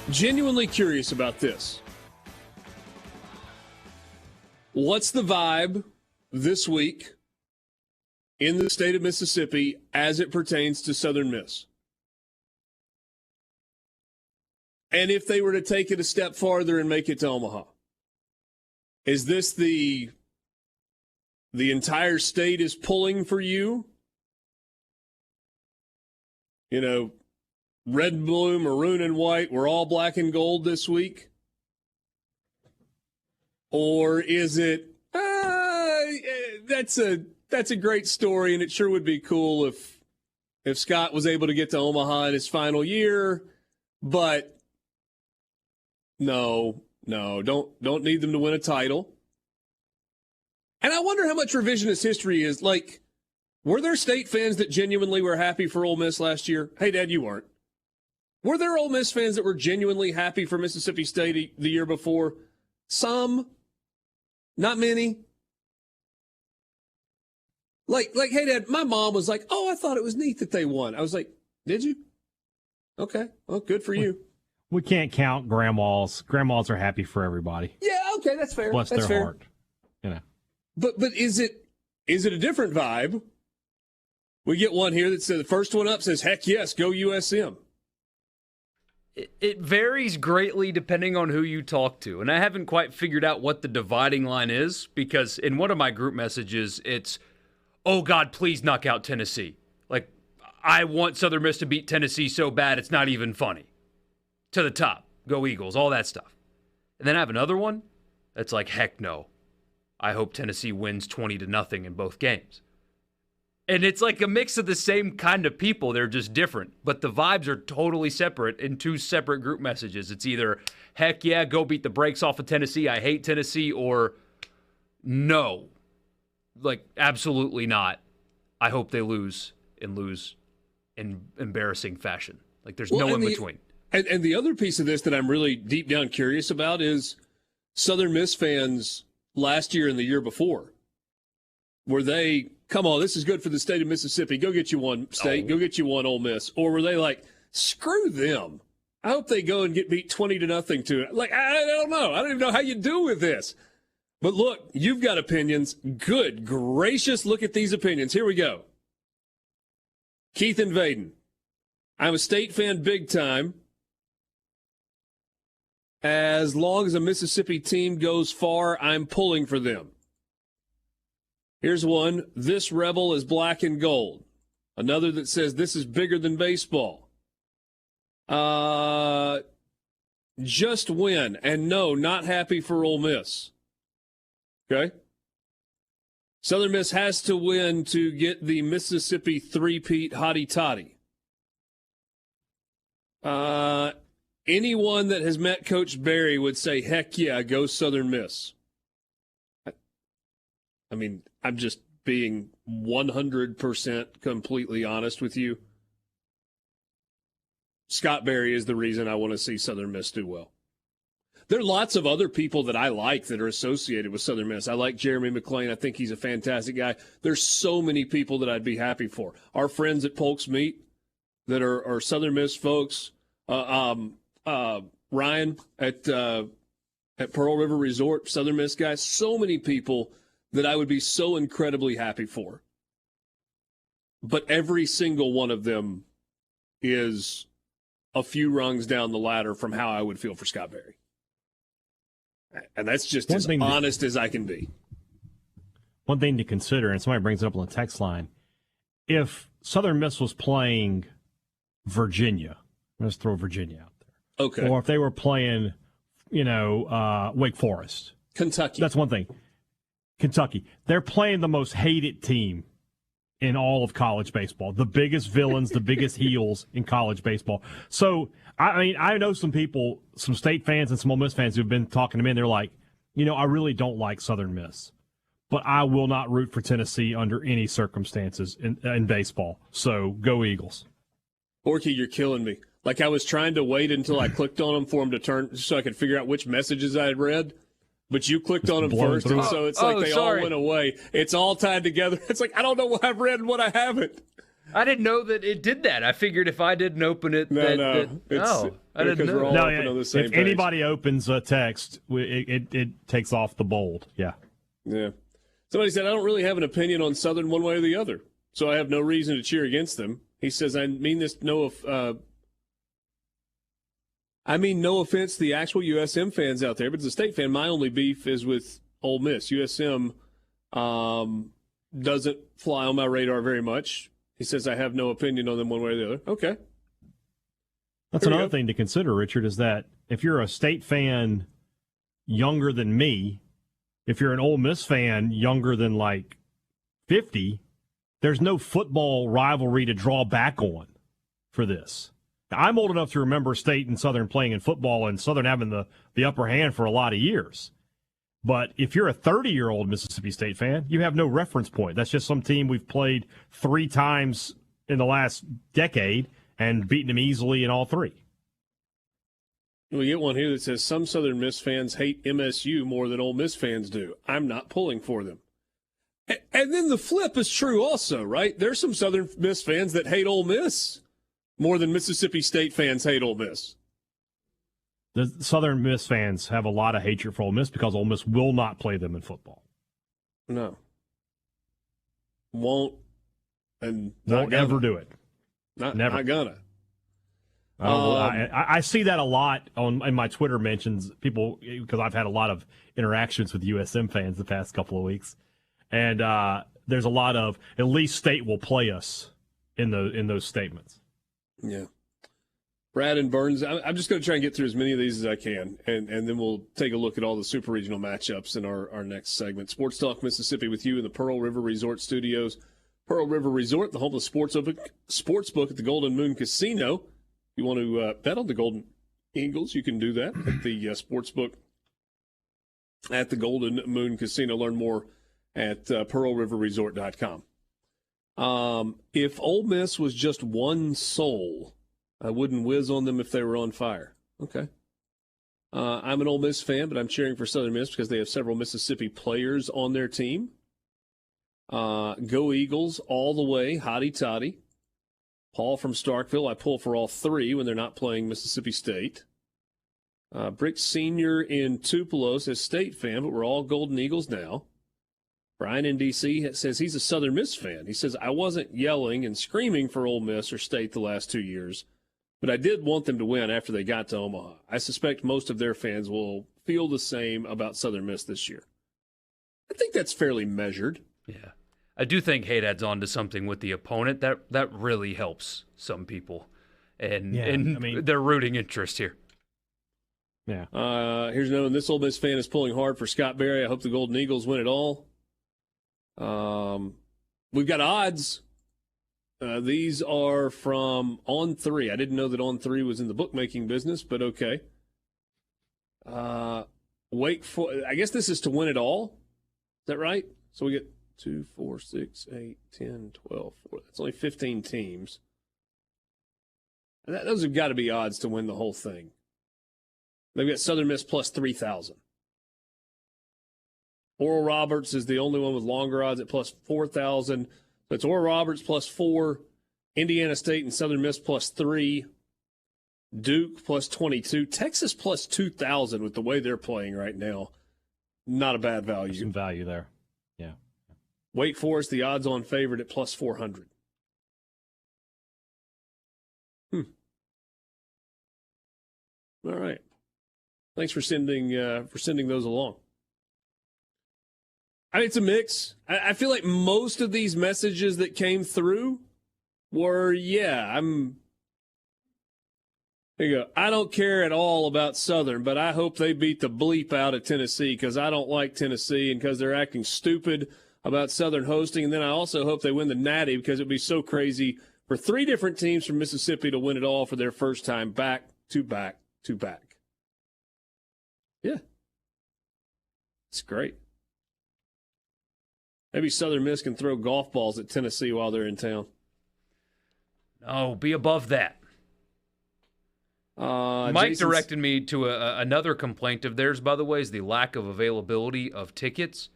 Genuinely curious about this. What's the vibe this week in the state of Mississippi as it pertains to Southern Miss? And if they were to take it a step farther and make it to Omaha, is this the entire state is pulling for you? You know, red and blue, maroon and white, we're all black and gold this week? Or is it, that's a great story, and it sure would be cool if Scott was able to get to Omaha in his final year, but no, don't need them to win a title. And I wonder how much revisionist history is. Like, were there state fans that genuinely were happy for Ole Miss last year? Hey, Dad, you weren't. Were there Ole Miss fans that were genuinely happy for Mississippi State the year before? Some. Not many. Like, hey, Dad, my mom was like, oh, I thought it was neat that they won. I was like, did you? Okay, well, good for you. We can't count grandmas. Grandmas are happy for everybody. Yeah, okay, that's fair. Bless that's their fair. heart. You know. But is it a different vibe? We get one here that says, the first one up says, heck yes, go USM. It varies greatly depending on who you talk to. And I haven't quite figured out what the dividing line is, because in one of my group messages, it's, oh, God, please knock out Tennessee. Like, I want Southern Miss to beat Tennessee so bad it's not even funny. To the top. Go Eagles. All that stuff. And then I have another one that's like, heck no. I hope Tennessee wins 20-0 in both games. And it's like a mix of the same kind of people. They're just different. But the vibes are totally separate in two separate group messages. It's either, heck yeah, go beat the brakes off of Tennessee, I hate Tennessee, or no. Like, absolutely not. I hope they lose in embarrassing fashion. Like, there's no in between. And the other piece of this that I'm really deep down curious about is Southern Miss fans last year and the year before. Were they, come on, this is good for the state of Mississippi. Go get you one, state. Go get you one, Ole Miss. Or were they like, screw them. I hope they go and get beat 20-0 to it. Like, I don't know. I don't even know how you do with this. But look, you've got opinions. Good gracious, look at these opinions. Here we go. Keith and Vaden. I'm a state fan big time. As long as a Mississippi team goes far, I'm pulling for them. Here's one. This rebel is black and gold. Another that says this is bigger than baseball. Just win. And no, not happy for Ole Miss. Okay? Southern Miss has to win to get the Mississippi three-peat hotty toddy. Anyone that has met Coach Barry would say, heck yeah, go Southern Miss. I mean, I'm just being 100% completely honest with you. Scott Barry is the reason I want to see Southern Miss do well. There are lots of other people that I like that are associated with Southern Miss. I like Jeremy McClain. I think he's a fantastic guy. There's so many people that I'd be happy for. Our friends at Polk's Meat that are Southern Miss folks. Ryan at Pearl River Resort, Southern Miss guys. So many people that I would be so incredibly happy for. But every single one of them is a few rungs down the ladder from how I would feel for Scott Barry. And that's just as honest as I can be. One thing to consider, and somebody brings it up on the text line, if Southern Miss was playing Virginia, let's throw Virginia out there. Okay. Or if they were playing, Wake Forest. Kentucky. That's one thing. Kentucky. They're playing the most hated team in all of college baseball. The biggest villains, the biggest heels in college baseball. So, I mean, I know some people, some state fans and some Ole Miss fans who've been talking to me, and they're like, I really don't like Southern Miss. But I will not root for Tennessee under any circumstances in baseball. So, go Eagles. Orky, you're killing me. Like, I was trying to wait until I clicked on them for them to turn so I could figure out which messages I had read. But you clicked on them first, and so it's like they all went away. It's all tied together. It's like, I don't know what I've read and what I haven't. I didn't know that it did that. I figured if I didn't open it, No, that, no. I didn't know. We're all No, open on the same if page. anybody opens a text, it takes off the bold. Yeah. Yeah. Somebody said, I don't really have an opinion on Southern one way or the other, so I have no reason to cheer against them. He says, I mean no offense to the actual USM fans out there, but as a State fan, my only beef is with Ole Miss. USM doesn't fly on my radar very much. He says, I have no opinion on them one way or the other. Okay. That's another thing to consider, Richard, is that if you're a State fan younger than me, if you're an Ole Miss fan younger than like 50, there's no football rivalry to draw back on for this. I'm old enough to remember State and Southern playing in football and Southern having the upper hand for a lot of years. But if you're a 30-year-old Mississippi State fan, you have no reference point. That's just some team we've played 3 times in the last decade and beaten them easily in all 3. We get one here that says some Southern Miss fans hate MSU more than Ole Miss fans do. I'm not pulling for them. And then the flip is true also, right? There's some Southern Miss fans that hate Ole Miss more than Mississippi State fans hate Ole Miss. The Southern Miss fans have a lot of hatred for Ole Miss because Ole Miss will not play them in football. No. Won't ever do it. Never. Not gonna. I see that a lot in my Twitter mentions, people, because I've had a lot of interactions with USM fans the past couple of weeks. And there's a lot of, at least State will play us in those statements. Yeah. Brad and Burns, I'm just going to try and get through as many of these as I can, and then we'll take a look at all the super regional matchups in our next segment. Sports Talk Mississippi with you in the Pearl River Resort Studios. Pearl River Resort, the home of the sportsbook at the Golden Moon Casino. If you want to bet on the Golden Eagles, you can do that at the sportsbook at the Golden Moon Casino. Learn more at pearlriverresort.com. If Ole Miss was just one soul, I wouldn't whiz on them if they were on fire. Okay. I'm an Ole Miss fan, but I'm cheering for Southern Miss because they have several Mississippi players on their team. Go Eagles all the way, hotty toddy. Paul from Starkville, I pull for all 3 when they're not playing Mississippi State. Brick Sr. in Tupelo says State fan, but we're all Golden Eagles now. Brian in D.C. says he's a Southern Miss fan. He says, I wasn't yelling and screaming for Ole Miss or State the last 2 years, but I did want them to win after they got to Omaha. I suspect most of their fans will feel the same about Southern Miss this year. I think that's fairly measured. Yeah. I do think hate adds on to something with the opponent. That really helps some people and their rooting interest here. Yeah. Here's another one. This Ole Miss fan is pulling hard for Scott Berry. I hope the Golden Eagles win it all. We've got odds. These are from On3. I didn't know that On3 was in the bookmaking business, but okay. I guess this is to win it all. Is that right? So we get 2, 4, 6, 8, 10, 12, 4. That's only 15 teams. Those have got to be odds to win the whole thing. They've got Southern Miss plus 3,000. Oral Roberts is the only one with longer odds at plus 4,000. So it's Oral Roberts plus 4, Indiana State and Southern Miss plus 3, Duke plus 22, Texas plus 2,000 with the way they're playing right now. Not a bad value. Some value there. Yeah. Wake Forest, the odds-on favorite at plus 400. All right. Thanks for sending those along. I mean, it's a mix. I feel like most of these messages that came through were, here you go. I don't care at all about Southern, but I hope they beat the bleep out of Tennessee because I don't like Tennessee and because they're acting stupid about Southern hosting. And then I also hope they win the Natty because it would be so crazy for 3 different teams from Mississippi to win it all for their first time back to back to back. Yeah. It's great. Maybe Southern Miss can throw golf balls at Tennessee while they're in town. No, be above that. Mike directed me to another complaint of theirs, by the way, is the lack of availability of tickets.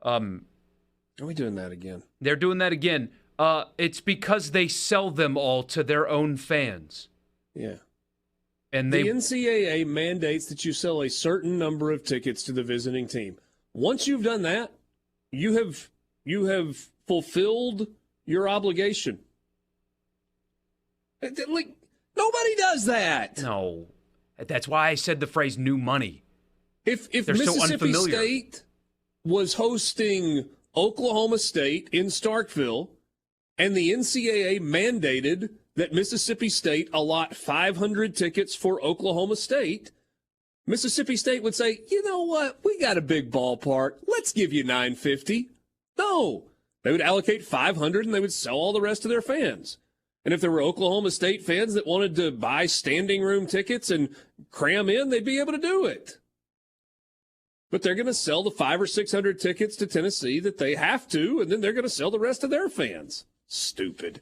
Are we doing that again? They're doing that again. It's because they sell them all to their own fans. Yeah. And the NCAA mandates that you sell a certain number of tickets to the visiting team. Once you've done that, you have fulfilled your obligation. Like, nobody does that. No. That's why I said the phrase new money. If They're Mississippi so unfamiliar. State was hosting Oklahoma State in Starkville and the NCAA mandated that Mississippi State allot 500 tickets for Oklahoma State, Mississippi State would say, you know what, we got a big ballpark. Let's give you 950. No. They would allocate 500 and they would sell all the rest to their fans. And if there were Oklahoma State fans that wanted to buy standing room tickets and cram in, they'd be able to do it. But they're going to sell the 500 or 600 tickets to Tennessee that they have to, and then they're going to sell the rest to their fans. Stupid.